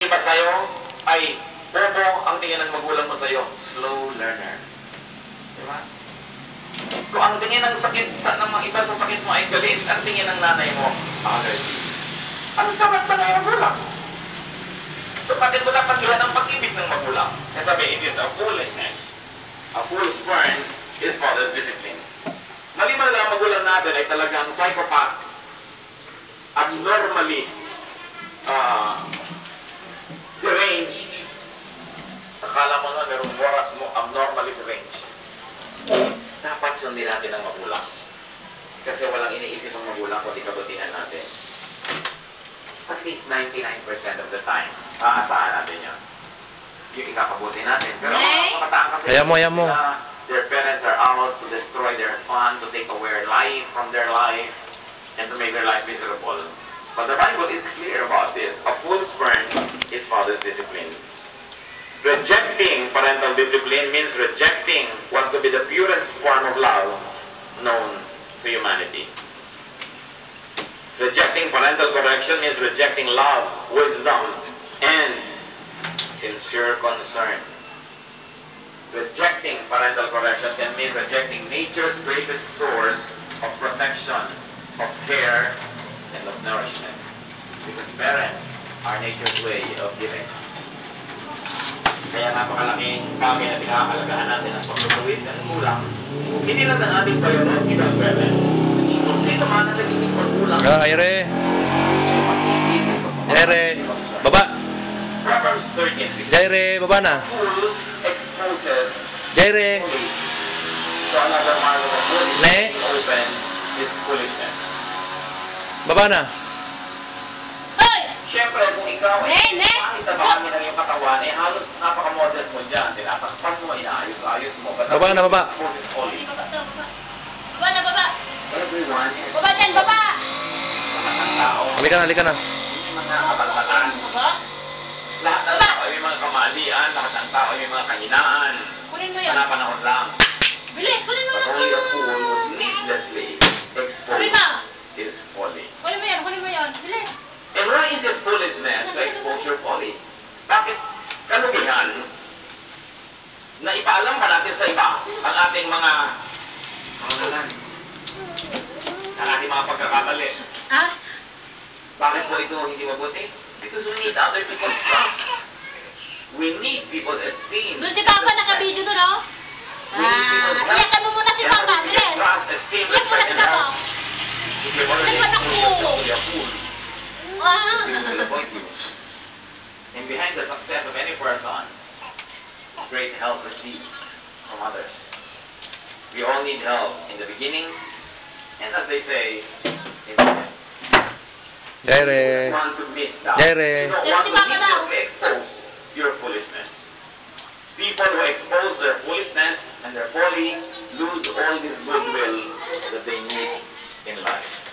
Iba sa'yo ay bobo ang tingin ng magulang mo sa'yo. Slow learner. Diba? Kung ang tingin ng sakit ng mga iba sa sakit mo ay galit, ang tingin ng nanay mo, allergy. Ang sabat ba na yung magulang? So, bakit mo napagihan ang pag-ibig ng magulang? Kasi sabi, it is a foolishness. A fool's burn is father's discipline. Mali man lang ang magulang natin ay talagang psychopath. Abnormally deranged. Akala mo na merong oras mo abnormally deranged. Dapat sundin natin ang magulang. Kasi walang iniisip ang magulang kundi kabutihan natin. At least 99% of the time, aasahan natin yun. Yung ikapabuti natin. Pero mga kabataan kasi, their parents are out to destroy their fun, to take away life from their life, and to make their life miserable. But the Bible is clear about this. A fool's burn is father's discipline. Rejecting parental discipline means rejecting what to be the purest form of love known to humanity. Rejecting parental correction means rejecting love, wisdom, and sincere concern. Rejecting parental correction can mean rejecting nature's greatest source of protection, of care, and of nourishment. Because parents are nature's way of giving. Kaya napakalaking bagay na pinakakalagahan natin ang paglutuwid ng magulang. Hindi lang ang ating biological parents. Hindi naman ang nagiging magulang. Jaire! Jaire! Baba! Proverbs 13:6. Jaire! Baba na! Fool exposes Jaire! so another mark of a fool Ne? open is foolishness. Baba na! Siyempre, kung ikaw ay kahit na marami ng iyong katawan, eh halos napaka-modest mo dyan. Tinatakpan mo, inaayos-ayos mo. Baba na, baba! Baba na, baba! Everyone is Baba dyan, baba! lahat ng tao. Halika na! May mga kabalatan. Baba? Lahat ng tao ay may mga kamalian. Lahat ng tao ay may mga kahinaan. Kunin mo yan. Panapanahon lang. Bilis, kunin mo But yan. only a fool would needlessly Kunin expose mo. his folly. Kunin mo yan, kunin mo yan. Bilis. And why is it foolishness to expose your folly? Bakit kalumihan na ipaalam pa natin sa iba ang ating mga kamalanan, ang ating mga pagkakamali? Ah? Bakit po ito hindi mabuti? Because we need other people's trust. We need people's esteem. Doon si Papa naka-video doon, oh. Iyakan mo muna si Papa, bilis. Trust, esteem, Iyak mo na si respect, and Papa. help. If you're already Iyak mo na fool, you're only a fool. Ah. It will disappoint you. And behind the success of any person, great help received from others. We all need help in the beginning, and as they say, in the end. Jaire! You don't want to miss that. Jaire! You don't want to needlessly expose your foolishness. People who expose their foolishness and their folly lose all this goodwill that they need in life.